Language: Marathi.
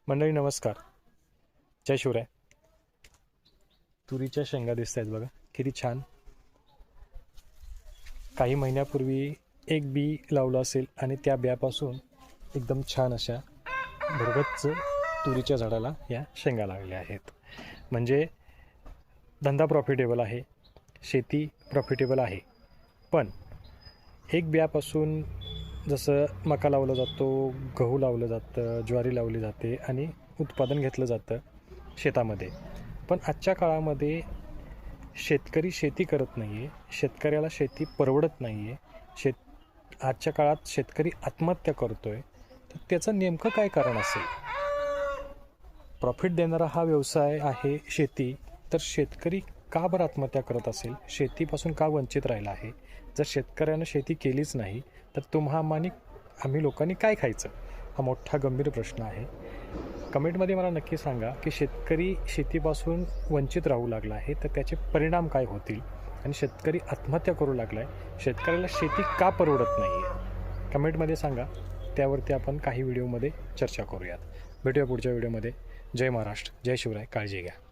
मंडळी नमस्कार. जय शिवराय. तुरीच्या शेंगा दिसत आहेत बघा, किती छान. काही महिन्यापूर्वी एक बी लावलं असेल आणि त्या बियापासून एकदम छान अशा भरगच्च तुरीच्या झाडाला या शेंगा लागल्या आहेत. म्हणजे धंदा प्रॉफिटेबल आहे, शेती प्रॉफिटेबल आहे. पण एक बियापासून जसं मका लावला जातो, गहू लावलं जातं, ज्वारी लावली जाते आणि उत्पादन घेतलं जातं शेतामध्ये. पण आजच्या काळामध्ये शेतकरी शेती करत नाही आहे, शेतकऱ्याला शेती परवडत नाही आहे. आजच्या काळात शेतकरी आत्महत्या करतो आहे. तर त्याचं नेमकं काय कारण असेल? प्रॉफिट देणारा हा व्यवसाय आहे शेती, तर शेतकरी का बरं आत्महत्या करत असेल? शेतीपासून का वंचित राहिला आहे? जर शेतकऱ्यानं शेती केलीच नाही तर आम्ही लोकांनी काय खायचं? हा मोठा गंभीर प्रश्न आहे. कमेंटमध्ये मला नक्की सांगा की शेतकरी शेतीपासून वंचित राहू लागला आहे तर त्याचे परिणाम काय होतील? आणि शेतकरी आत्महत्या करू लागला आहे, शेतकऱ्याला शेती का परवडत नाही आहे? कमेंटमध्ये सांगा. त्यावरती आपण काही व्हिडिओमध्ये चर्चा करूयात. भेटूया पुढच्या व्हिडिओमध्ये. जय महाराष्ट्र, जय शिवराय. काळजी घ्या.